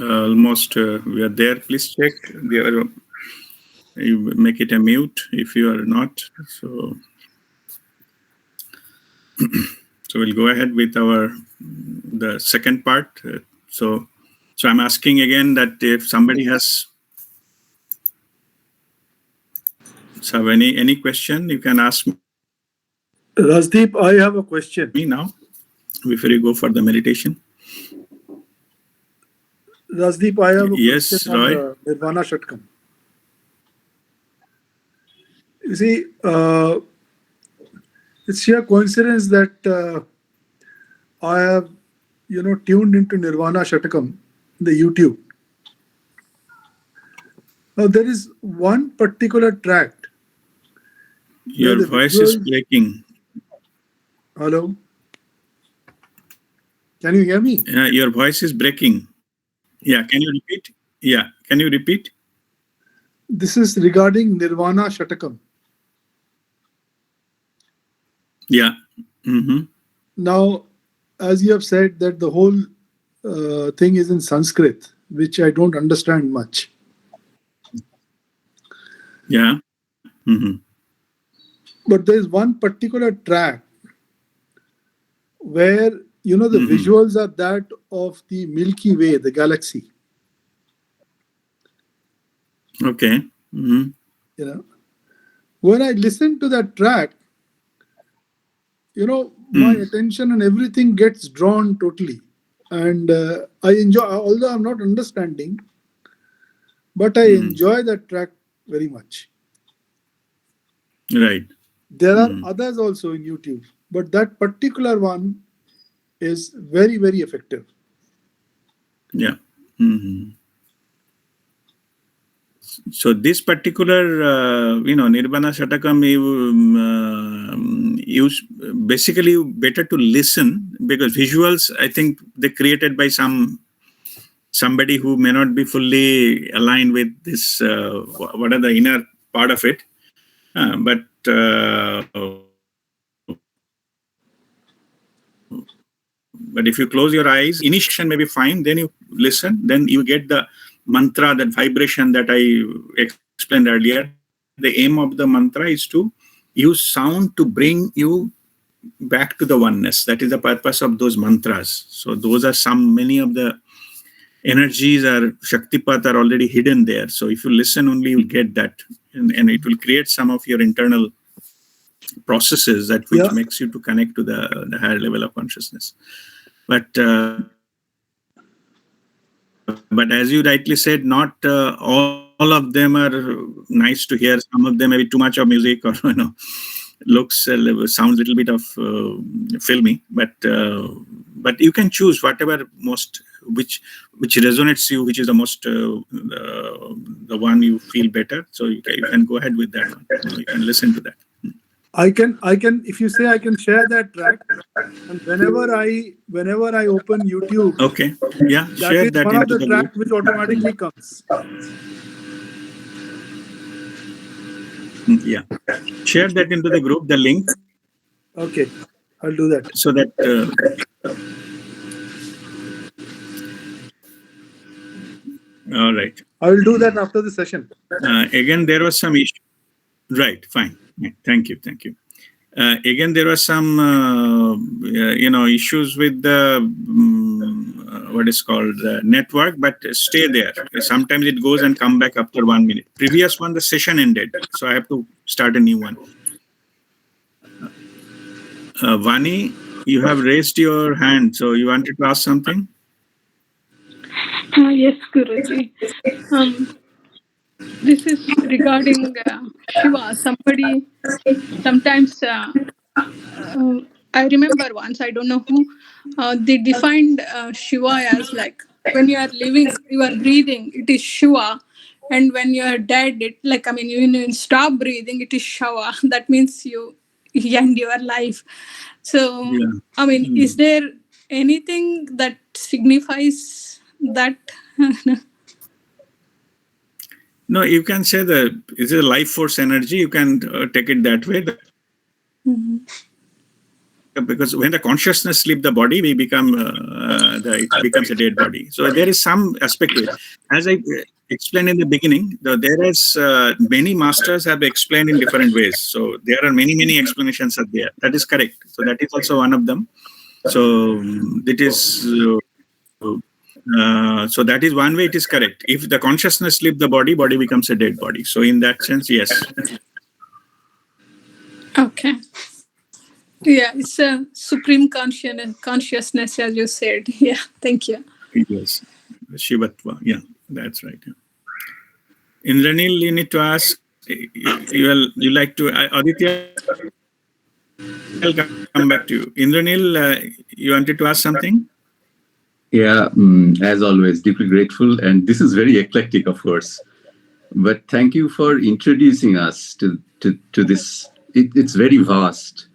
Almost we are there. Please check. You make it a mute if you are not. So we'll go ahead with the second part. So I'm asking again that if somebody has any question, you can ask me. Rajdeep, I have a question. Me now, before you go for the meditation. Rajdeep, I have a Yes, question on Roy. the Nirvana Shatkam. You see, it's sheer coincidence that I have, tuned into Nirvana Shatakam, the YouTube. Now, there is one particular track where Your the voice is visuals. breaking. Hello? Can you hear me? Your voice is breaking. Yeah, can you repeat? Yeah, can you repeat? This is regarding Nirvana Shatakam. Yeah. Mm-hmm. Now, as you have said, that the whole thing is in Sanskrit, which I don't understand much. Yeah. Mm-hmm. But there is one particular track where, the Mm-hmm. visuals are that of the Milky Way, the galaxy. Okay. Mm-hmm. When I listen to that track, my attention and everything gets drawn totally. And I enjoy, although I'm not understanding, but I enjoy that track very much. Right. There are others also in YouTube, but that particular one is very, very effective. Yeah. Mm-hmm. So this particular, Nirvana Shatakam, you basically better to listen, because visuals, I think they're created by somebody who may not be fully aligned with this, what are the inner part of it. But if you close your eyes, initiation may be fine, then you listen, then you get the mantra, that vibration that I explained earlier. The aim of the mantra is to use sound to bring you back to the oneness. That is the purpose of those mantras. So those are many of the energies or Shaktipat are already hidden there. So if you listen only, you'll get that. And it will create some of your internal processes which makes you to connect to the higher level of consciousness. But as you rightly said, not all of them are nice to hear. Some of them may be too much of music, or sounds a little bit of filmy. But you can choose whatever which resonates you, which is the most the one you feel better. So you can go ahead with that one. You can listen to that. I can. If you say, I can share that track, and whenever I open YouTube, okay, yeah, that share is that one of into the the tracks group. which automatically comes. Yeah, share that into the group, the link. Okay, I'll do that. So that all right. I will do that after the session. Again, there was some issue. Right, fine. Yeah, thank you. Again, there were some issues with the what is called the network, but stay there. Sometimes it goes and come back after 1 minute. Previous one, the session ended, so I have to start a new one. Vani, you have raised your hand, so you wanted to ask something? Yes, Guruji. This is regarding Shiva. Sometimes I remember once, I don't know who, they defined Shiva as like when you are living, you are breathing, it is Shiva. And when you are dead, you stop breathing, it is Shava. That means you end your life. So, Yeah. Is there anything that signifies that? No, you can say it's a life force energy. You can take it that way. Because when the consciousness leaves the body, we become it becomes a dead body. So there is some aspect to it. As I explained in the beginning, there is many masters have explained in different ways. So there are many explanations are there. That is correct. So that is also one of them. So it is. So that is one way it is correct. If the consciousness leaves the body becomes a dead body. So in that sense, yes. Okay. Yeah, it's a supreme consciousness, as you said. Yeah, thank you. Yes. Shivatva. Yeah, that's right. Yeah. Indranil, you need to ask. You like to Aditya? I'll come back to you. Indranil, you wanted to ask something? Yeah, as always, deeply grateful. And this is very eclectic, of course. But thank you for introducing us to this. It's very vast.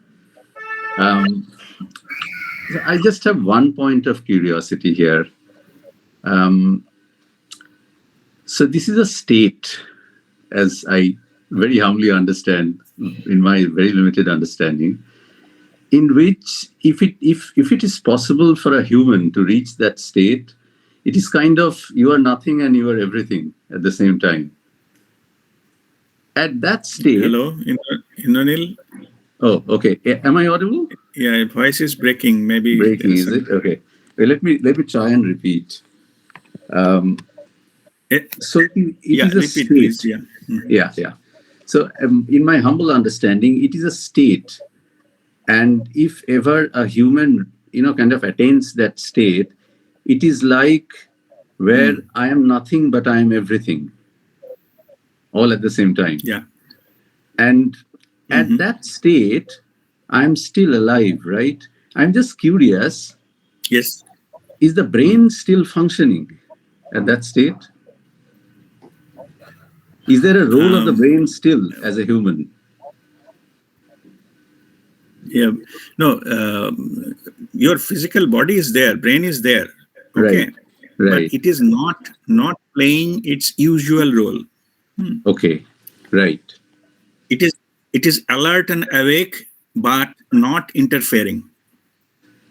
So I just have one point of curiosity here. So this is a state, as I very humbly understand, in my very limited understanding, in which if it is possible for a human to reach that state, it is kind of you are nothing and you are everything at the same time. At that state. Hello, Indranil. Oh, okay. Am I audible? Yeah, voice is breaking. Maybe breaking. Is it okay? Well, let me try and repeat. So it is a repeat, state. Please. Yeah. Yeah. So in my humble understanding, it is a state, and if ever a human, kind of attains that state, it is like where I am nothing but I am everything, all at the same time. Yeah. And at that state, I'm still alive, right? I'm just curious. Yes. Is the brain still functioning at that state? Is there a role of the brain still as a human? Yeah. No, your physical body is there, brain is there. Okay. Right. But it is not playing its usual role. Okay. Right. It is alert and awake, but not interfering.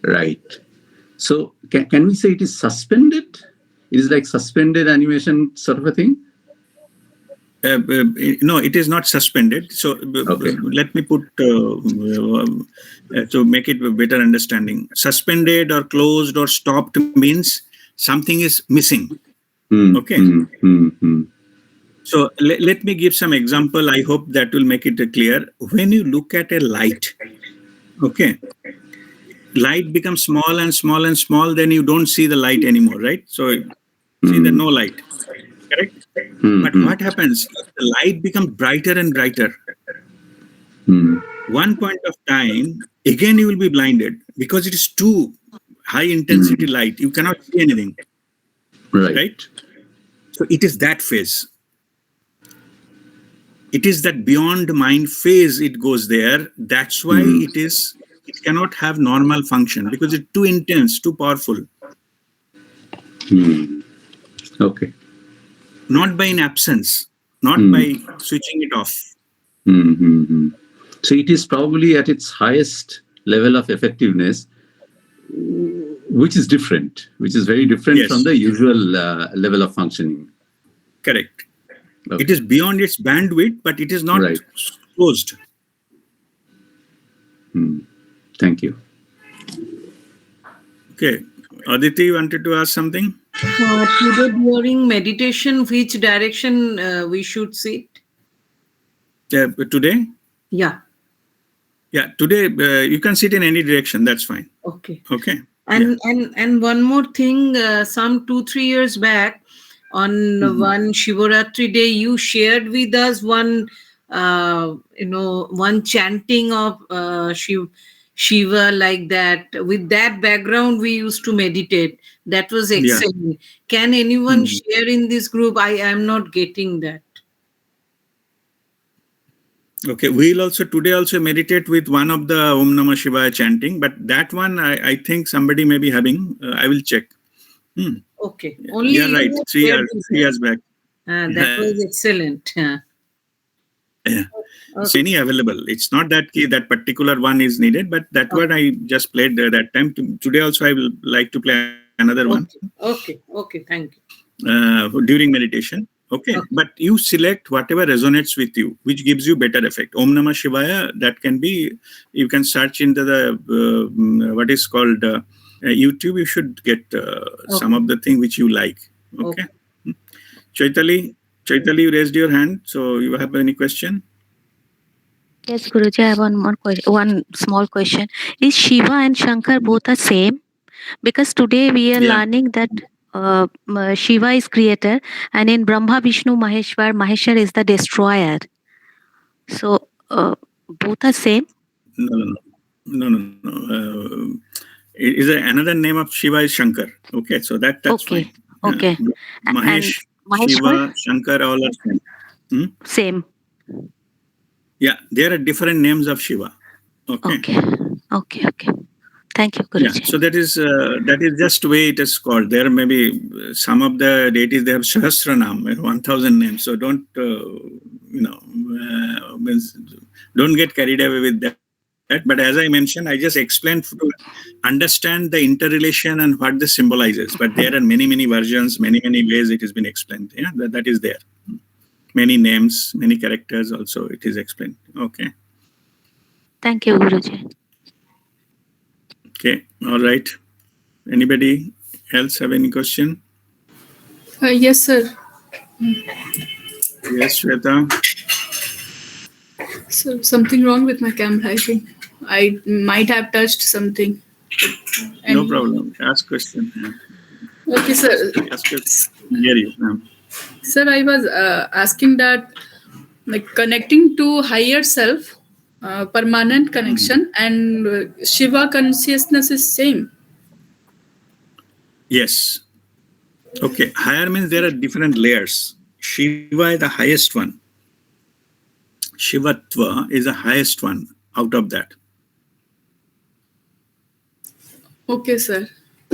Right. So can we say it is suspended? It is like suspended animation sort of a thing? No, it is not suspended. So let me put to make it a better understanding. Suspended or closed or stopped means something is missing. Okay. So let me give some example. I hope that will make it clear. When you look at a light, okay, light becomes small and small and small, then you don't see the light anymore, right? So see there's no light, correct? But what happens? The light becomes brighter and brighter. One point of time, again you will be blinded because it is too high intensity light. You cannot see anything, right? So it is that phase. It is that beyond mind phase it goes there. That's why it cannot have normal function because it's too intense, too powerful. Okay. Not by an absence, not by switching it off. So it is probably at its highest level of effectiveness, which is very different from the usual level of functioning. Correct. Okay. It is beyond its bandwidth, but it is not closed. Thank you. Okay. Aditi, you wanted to ask something? Today during meditation, which direction we should sit? Today? Yeah. Yeah, today you can sit in any direction. That's fine. Okay. Okay. And one more thing, some 2-3 years back, on one Shivratri day, you shared with us one chanting of Shiva like that. With that background, we used to meditate. That was excellent. Yeah. Can anyone share in this group? I am not getting that. Okay, we'll today also meditate with one of the Om Namah Shivaya chanting, but that one I think somebody may be having. I will check. Okay. Only right. 3 years back. That was excellent. Yeah. Okay. It's any available. It's not that that particular one is needed, but that one I just played that time. Today also I will like to play another one. Okay. Thank you. During meditation. Okay. But you select whatever resonates with you, which gives you better effect. Om Namah Shivaya, that can be, you can search into the, what is called YouTube. You should get some of the thing which you like. Okay. Chaitali, you raised your hand. So you have any question? Yes, Guruji, I have one more question, one small question. Is Shiva and Shankar both are same? Because today we are Yeah. learning that Shiva is creator, and in Brahma, Vishnu, Maheshwar, Maheshwar is the destroyer. So both are same. No, no, no, no, no, no. Is there another name of Shiva is Shankar? Okay, so that's Okay, fine. okay. And Mahesh, Maheshwar, Shiva, Shankar, all are same. Hmm? same. Yeah, there are different names of Shiva. Okay. Okay, okay, okay. Thank you, Yeah, Guruji. so that is just way it is called. There may be some of the deities they have Sahasranam, 1,000 names. So don't don't get carried away with that. But as I mentioned, I just explained to understand the interrelation and what this symbolizes. But there are many versions, many ways it has been explained. Yeah, that is there. Many names, many characters. Also, it is explained. Okay. Thank you, Guruji. Okay. All right. Anybody else have any question? Yes, sir. Yes, Shweta. So something wrong with my camera, I think. I might have touched something. No And problem. Ask question. okay, sir. Ask question. Hear you. Sir, I was asking that, like, connecting to higher self, permanent connection, and Shiva consciousness is same. Yes. Okay. Higher means there are different layers. Shiva is the highest one. Shivatva is the highest one out of that. Okay, sir.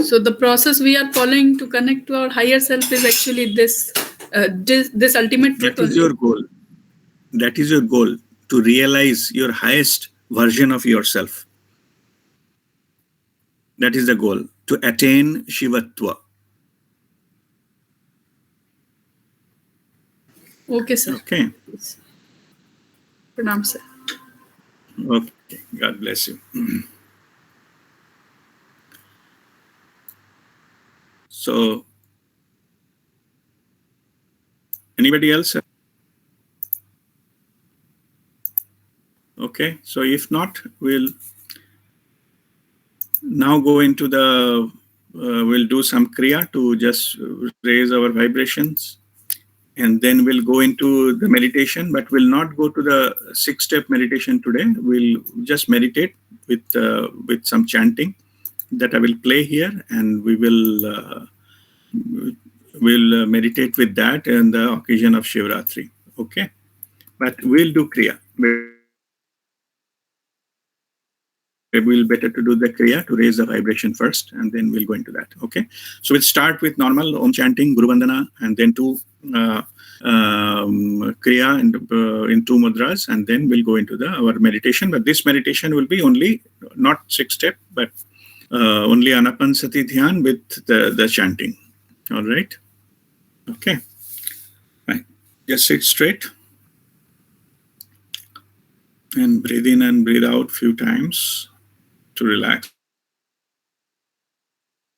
So the process we are following to connect to our higher self is actually this ultimate truth That is only. your goal. That is your goal, to realize your highest version of yourself. That is the goal, to attain Shivatva. Okay, sir. Okay. Pranam, sir. Okay. God bless you. So, anybody else? Okay. So, if not, we'll now go into the, we'll do some Kriya to just raise our vibrations. And then we'll go into the meditation, but we'll not go to the 6-step meditation today. We'll just meditate with some chanting that I will play here, and we'll meditate with that on the occasion of Shivratri. Okay, but we'll do Kriya. We'll better to do the Kriya to raise the vibration first, and then we'll go into that. Okay, so we'll start with normal Om chanting, Guru Vandana, and then two Kriya in two mudras, and then we'll go into our meditation. But this meditation will be only not 6-step, but only Anapansati Dhyan with the chanting. All right. Okay. Right. Just sit straight and breathe in and breathe out few times to relax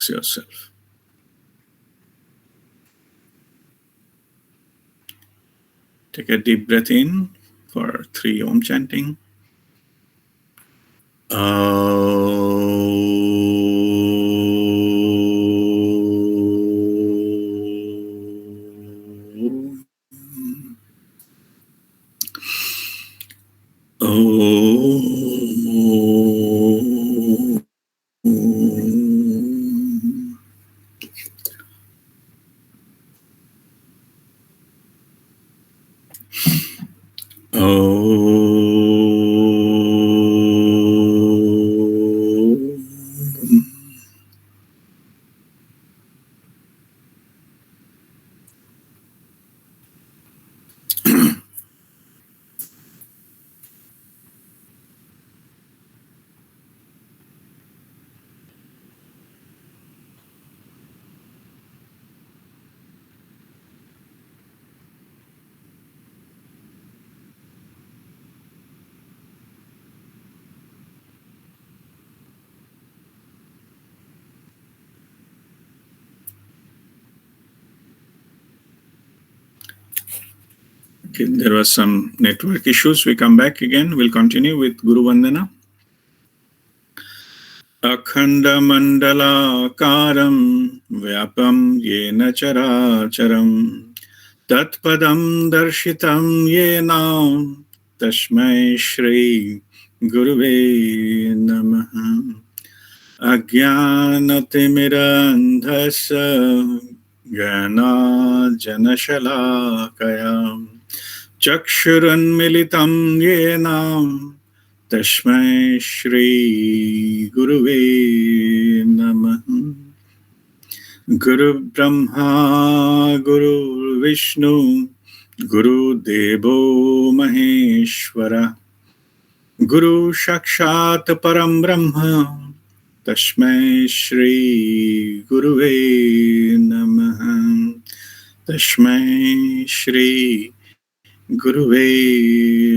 yourself. Take a deep breath in for 3 Om chanting. Okay, there was some network issues. We come back again. We'll continue with Guru Vandana. Akhandamandalakaram vyapam yena characharam tatpadam darshitam yena tashmai shri guruve namaha. Ajnanatimirandhasya ज्ञानार्जनशलाकया चक्षुरुन्मिलितं येन तस्मै श्रीगुरुवे नमः। गुरुब्रह्मा गुरुर्विष्णु गुरुदेवो महेश्वरः गुरुसाक्षात् परं ब्रह्म तस्मै श्रीगुरुवे नमः। तस्मै श्री गुरुवे